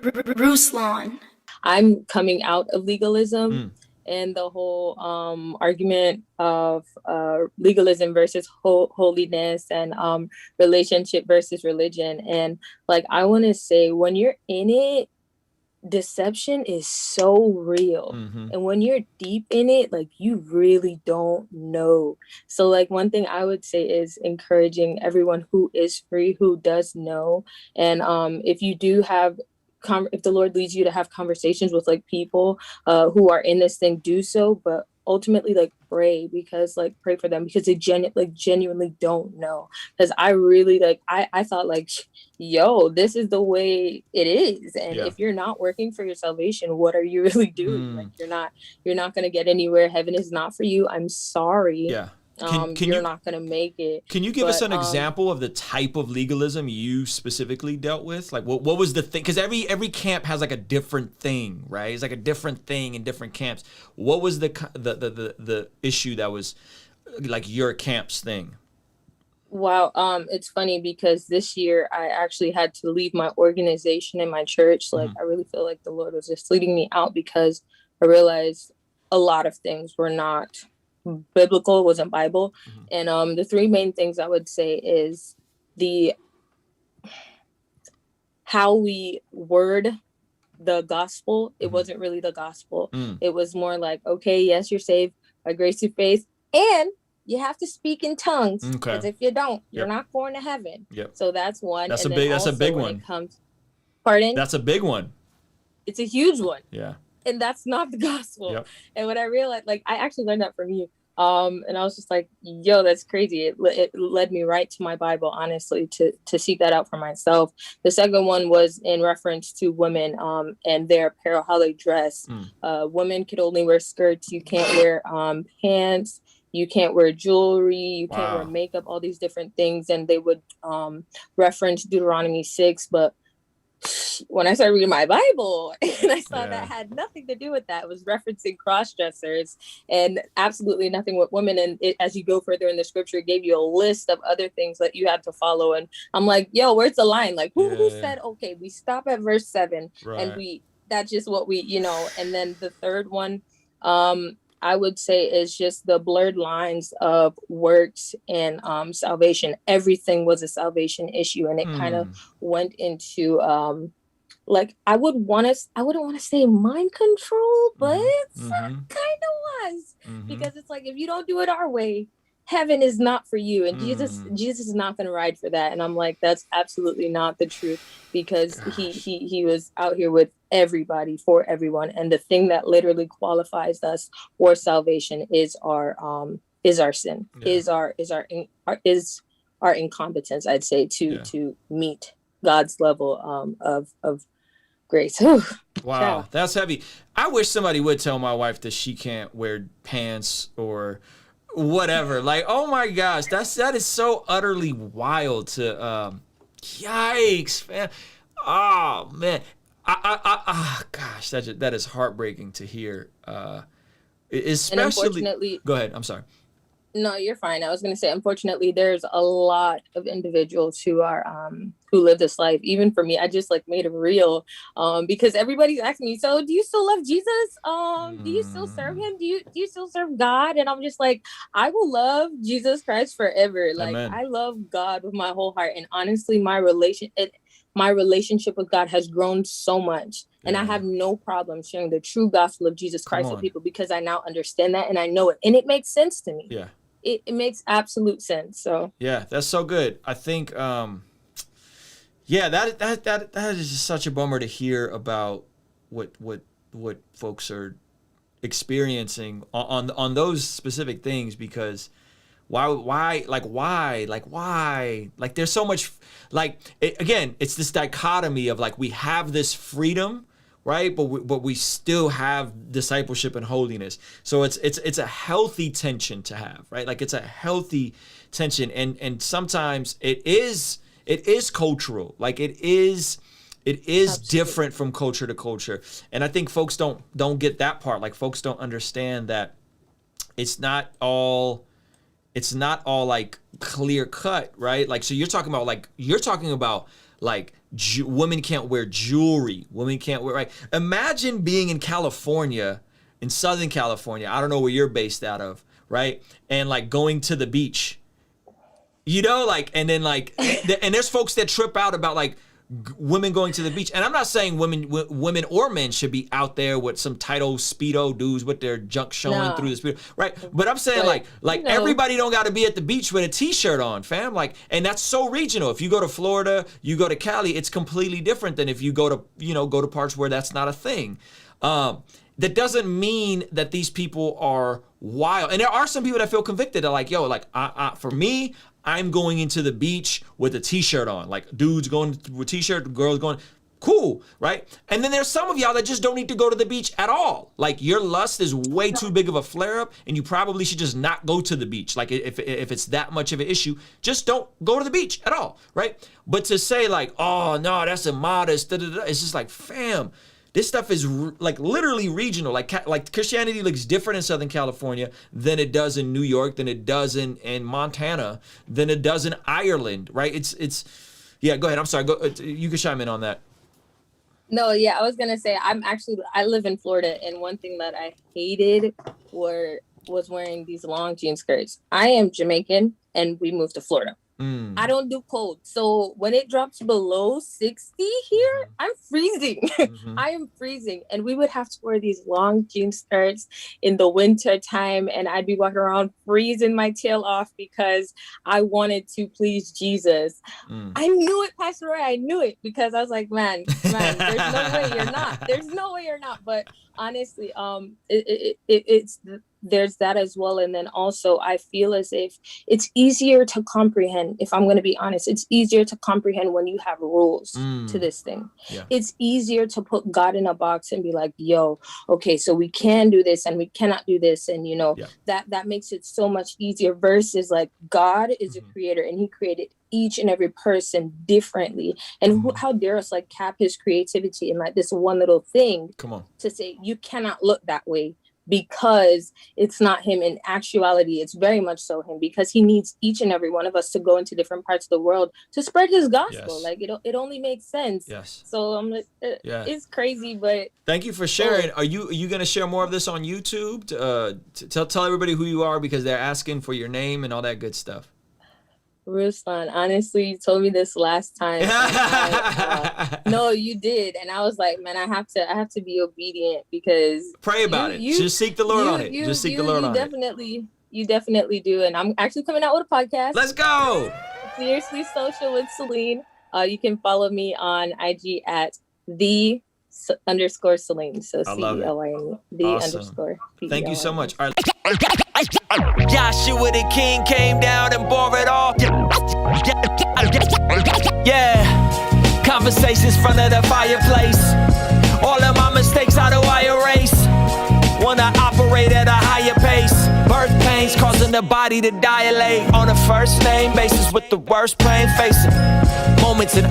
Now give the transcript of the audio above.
Ruslan. I'm coming out of legalism and the whole argument of legalism versus holiness and relationship versus religion. And like, I want to say, when you're in it, deception is so real. And when you're deep in it, like, you really don't know. So like, one thing I would say is encouraging everyone who is free, who does know. And if you do have if the Lord leads you to have conversations with like people who are in this thing, do so. But ultimately, like, pray for them, because they genuinely don't know. Because I really, like, I thought, like, yo, this is the way it is. And if you're not working for your salvation, what are you really doing? Like, you're not going to get anywhere. Heaven is not for you. I'm sorry. Yeah. You're not going to make it. Can you give us an example of the type of legalism you specifically dealt with? Like, what was the thing? Because every camp has like a different thing, right? It's like a different thing in different camps. What was the issue that was like your camp's thing? Wow. It's funny because this year I actually had to leave my organization in my church. Like, I really feel like the Lord was just leading me out, because I realized a lot of things were not biblical, wasn't Bible. And the three main things I would say is how we word the gospel. It wasn't really the gospel. It was more like, okay, yes, you're saved by grace through faith, and you have to speak in tongues, because if you don't, you're not going to heaven. So that's one. That's and a big one. Pardon? That's a big one. It's a huge one. Yeah. And that's not the gospel. And when I realized, like, I actually learned that from you. And I was just like, yo, that's crazy. It led me right to my Bible, honestly, to seek that out for myself. The second one was in reference to women and their apparel, how they dress. Women could only wear skirts. You can't wear pants. You can't wear jewelry. You can't wear makeup, all these different things. And they would reference Deuteronomy 6. But when I started reading my Bible and I saw that had nothing to do with that, it was referencing cross-dressers and absolutely nothing with women. And as you go further in the scripture, it gave you a list of other things that you had to follow. And I'm like, yo, where's the line? Like, who said, okay, we stop at verse 7 and that's just what we, and then the third one, I would say, is just the blurred lines of works and salvation. Everything was a salvation issue, and it kind of went into like, I wouldn't want to say mind control, but it kind of was, because it's like, if you don't do it our way, heaven is not for you, and Jesus is not going to ride for that. And I'm like, that's absolutely not the truth, because he was out here with everybody, for everyone. And the thing that literally qualifies us for salvation is our sin, is our incompetence, I'd say, to meet God's level of grace. Wow, that's heavy. I wish somebody would tell my wife that she can't wear pants or whatever. Like, oh my gosh, that is so utterly wild to yikes, man. Oh man. Gosh, that is heartbreaking to hear. Especially, go ahead. I'm sorry. No, you're fine. I was going to say, unfortunately, there's a lot of individuals who are who live this life. Even for me, I just like made it real because everybody's asking me, so do you still love Jesus? Do you still serve him? Do you still serve God? And I'm just like, I will love Jesus Christ forever. Like, Amen. I love God with my whole heart. And honestly, my relationship with God has grown so much. And I have no problem sharing the true gospel of Jesus Christ with people, because I now understand that and I know it. And it makes sense to me. Yeah. It makes absolute sense. So yeah, that's so good. I think that is just such a bummer to hear about what folks are experiencing on those specific things, because why there's so much, again, it's this dichotomy of like, we have this freedom, right? But we still have discipleship and holiness. So it's a healthy tension to have, right? Like, it's a healthy tension, and sometimes it is cultural. Like, it is Absolutely. Different from culture to culture. And I think folks don't get that part. Like, folks don't understand that it's not all like clear cut, right? Like, so you're talking about like women can't wear jewelry. Women can't wear, right? Imagine being in California, in Southern California. I don't know where you're based out of, right? And like going to the beach, you know, like, and then like, and there's folks that trip out about like women going to the beach. And I'm not saying women or men should be out there with some tight old Speedo dudes with their junk showing through the Speedo, right? But I'm saying like everybody don't got to be at the beach with a t-shirt on, fam. Like, and that's so regional. If you go to Florida, you go to Cali, it's completely different than if you go to, you know, go to parts where that's not a thing. That doesn't mean that these people are wild. And there are some people that feel convicted. They're like, yo, like for me, I'm going into the beach with a t-shirt on. Like dudes going with a t-shirt, girls going, cool, right? And then there's some of y'all that just don't need to go to the beach at all. Like your lust is way too big of a flare up and you probably should just not go to the beach. Like if it's that much of an issue, just don't go to the beach at all, right? But to say like, oh no, that's immodest, it's just like, fam, this stuff is like literally regional. Like Christianity looks different in Southern California than it does in New York, than it does in Montana, than it does in Ireland, right? It's yeah, go ahead. I'm sorry. You can chime in on that. No, yeah, I was going to say, I live in Florida, and one thing that I hated was wearing these long jean skirts. I am Jamaican, and we moved to Florida. I don't do cold. So when it drops below 60 here, I'm freezing. I am freezing. And we would have to wear these long jean skirts in the winter time. And I'd be walking around freezing my tail off because I wanted to please Jesus. I knew it, Pastor Roy. I knew it because I was like, man, there's no way you're not. There's no way you're not. But honestly, there's that as well. And then also I feel as if it's easier to comprehend. If I'm going to be honest, it's easier to comprehend when you have rules to this thing. Yeah. It's easier to put God in a box and be like, yo, okay, so we can do this and we cannot do this. And you know, that makes it so much easier versus like God is a creator and he created each and every person differently. And how dare us like cap his creativity in like this one little thing to say you cannot look that way because it's not him. In actuality, it's very much so him because he needs each and every one of us to go into different parts of the world to spread his gospel. Like it only makes sense. So I'm like, it's crazy, but thank you for sharing. Are you going to share more of this on YouTube? Tell everybody who you are because they're asking for your name and all that good stuff. Ruslan, honestly, you told me this last time. No, you did, and I was like, man, I have to be obedient because pray about it. Just seek the Lord on it. Just seek the Lord on it. You definitely do, and I'm actually coming out with a podcast. Let's go. Seriously Social with Celine. You can follow me on IG at _Celine. So CELINE. Awesome. Thank you so much. All right. Joshua the King came down and bore it all. Yeah. Conversations front of the fireplace. All of my mistakes how do I erase? Wanna operate at a higher pace. Birth pains causing the body to dilate. On a first name basis with the worst pain facing. Moments in